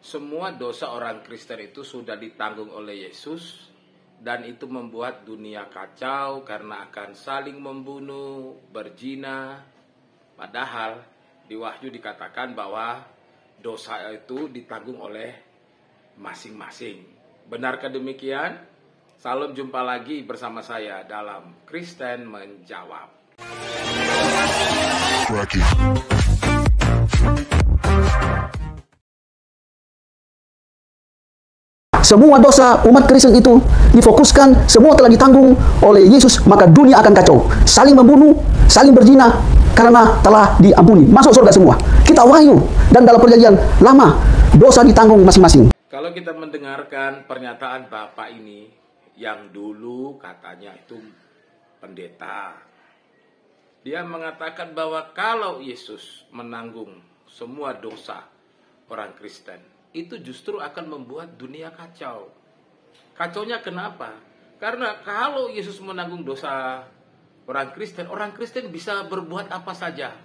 semua dosa orang Kristen itu sudah ditanggung oleh Yesus, dan itu membuat dunia kacau karena akan saling membunuh, berzina. Padahal di Wahyu dikatakan bahwa dosa itu ditanggung oleh masing-masing. Benarkah demikian? Salam, jumpa lagi bersama saya dalam Kristen Menjawab. Semua dosa umat Kristen itu difokuskan, semua telah ditanggung oleh Yesus, maka dunia akan kacau. Saling membunuh, saling berzina, karena telah diampuni. Masuk surga semua. Kita Wahyu, dan dalam perjanjian lama, dosa ditanggung masing-masing. Kalau kita mendengarkan pernyataan Bapak ini, yang dulu katanya itu pendeta, dia mengatakan bahwa kalau Yesus menanggung semua dosa orang Kristen, itu justru akan membuat dunia kacau. Kacaunya kenapa? Karena kalau Yesus menanggung dosa orang Kristen bisa berbuat apa saja.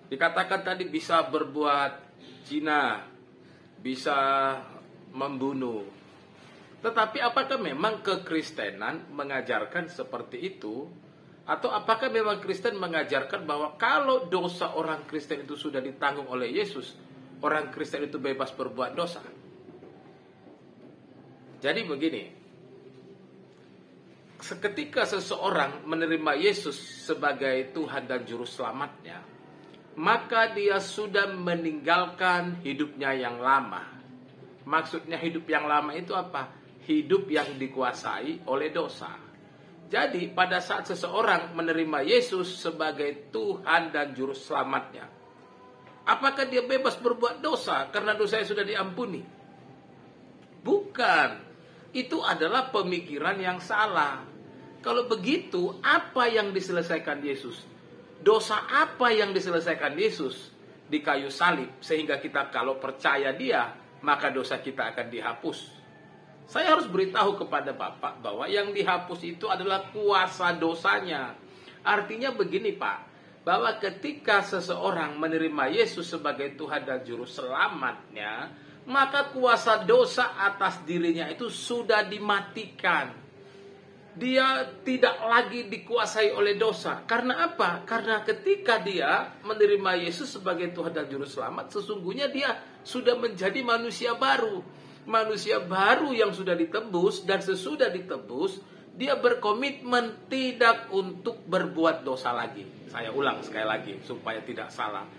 Dikatakan tadi bisa berbuat zina, bisa membunuh. Tetapi apakah memang kekristenan mengajarkan seperti itu? Atau apakah memang Kristen mengajarkan bahwa kalau dosa orang Kristen itu sudah ditanggung oleh Yesus, orang Kristen itu bebas berbuat dosa? Jadi begini, ketika seseorang menerima Yesus sebagai Tuhan dan Juru Selamatnya, maka dia sudah meninggalkan hidupnya yang lama. Maksudnya hidup yang lama itu apa? Hidup yang dikuasai oleh dosa. Jadi pada saat seseorang menerima Yesus sebagai Tuhan dan Juru Selamatnya, apakah dia bebas berbuat dosa karena dosanya sudah diampuni? Bukan. Itu adalah pemikiran yang salah. Kalau begitu, apa yang diselesaikan Yesus? Dosa apa yang diselesaikan Yesus di kayu salib? Sehingga kita kalau percaya dia, maka dosa kita akan dihapus. Saya harus beritahu kepada Bapak bahwa yang dihapus itu adalah kuasa dosanya. Artinya begini Pak, bahwa ketika seseorang menerima Yesus sebagai Tuhan dan Juru Selamatnya, maka kuasa dosa atas dirinya itu sudah dimatikan. Dia tidak lagi dikuasai oleh dosa. Karena apa? Karena ketika dia menerima Yesus sebagai Tuhan dan Juru Selamat, sesungguhnya dia sudah menjadi manusia baru. Manusia baru yang sudah ditebus, dan sesudah ditebus, dia berkomitmen tidak untuk berbuat dosa lagi. Saya ulang sekali lagi supaya tidak salah.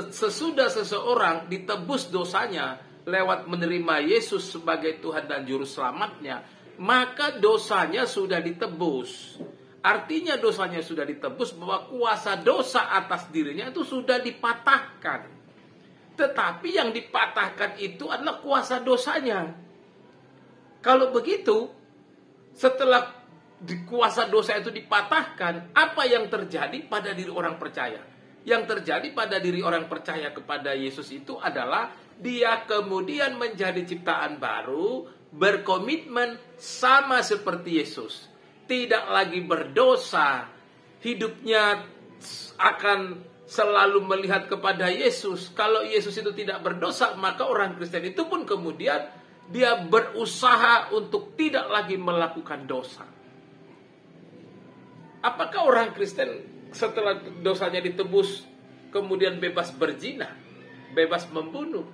Sesudah seseorang ditebus dosanya lewat menerima Yesus sebagai Tuhan dan Juru Selamatnya, maka dosanya sudah ditebus. Artinya dosanya sudah ditebus, bahwa kuasa dosa atas dirinya itu sudah dipatahkan. Tetapi yang dipatahkan itu adalah kuasa dosanya. Kalau begitu, setelah kuasa dosa itu dipatahkan, apa yang terjadi pada diri orang percaya? Yang terjadi pada diri orang percaya kepada Yesus itu adalah dia kemudian menjadi ciptaan baru, berkomitmen sama seperti Yesus. Tidak lagi berdosa, hidupnya akan selalu melihat kepada Yesus. Kalau Yesus itu tidak berdosa, maka orang Kristen itu pun kemudian dia berusaha untuk tidak lagi melakukan dosa. Apakah orang Kristen setelah dosanya ditebus kemudian bebas berzina, bebas membunuh?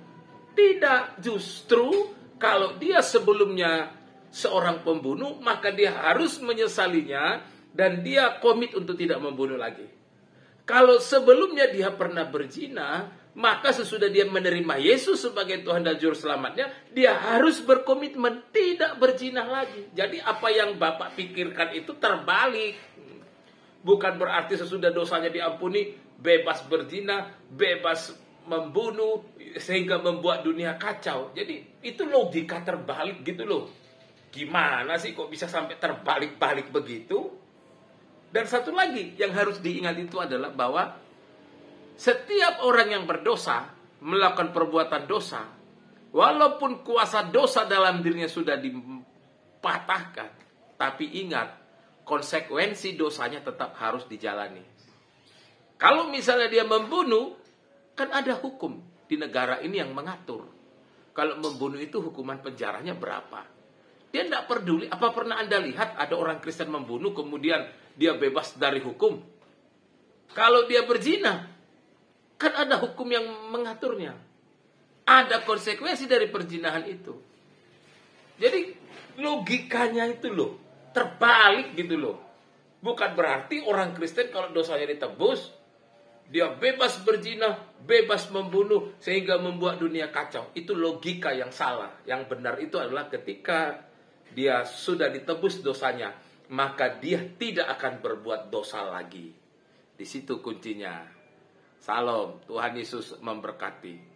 Tidak, justru kalau dia sebelumnya seorang pembunuh, maka dia harus menyesalinya dan dia komit untuk tidak membunuh lagi. Kalau sebelumnya dia pernah berzina, maka sesudah dia menerima Yesus sebagai Tuhan dan Juru Selamatnya, dia harus berkomitmen tidak berzina lagi. Jadi apa yang Bapak pikirkan itu terbalik. Bukan berarti sesudah dosanya diampuni, bebas berzina, bebas membunuh, sehingga membuat dunia kacau. Jadi itu logika terbalik gitu loh. Gimana sih kok bisa sampai terbalik-balik begitu? Dan satu lagi yang harus diingat itu adalah bahwa setiap orang yang berdosa, melakukan perbuatan dosa, walaupun kuasa dosa dalam dirinya sudah dipatahkan, tapi ingat, konsekuensi dosanya tetap harus dijalani. Kalau misalnya dia membunuh, kan ada hukum di negara ini yang mengatur. kalau membunuh itu hukuman penjaranya berapa. Dia tidak peduli. Apa pernah Anda lihat ada orang Kristen membunuh kemudian dia bebas dari hukum? Kalau dia berzina, kan ada hukum yang mengaturnya. Ada konsekuensi dari perzinahan itu. Jadi logikanya itu loh, terbalik gitu loh. Bukan berarti orang Kristen kalau dosanya ditebus, dia bebas berzina, bebas membunuh, sehingga membuat dunia kacau. Itu logika yang salah. Yang benar itu adalah ketika dia sudah ditebus dosanya, maka dia tidak akan berbuat dosa lagi. Di situ kuncinya. Salam, Tuhan Yesus memberkati.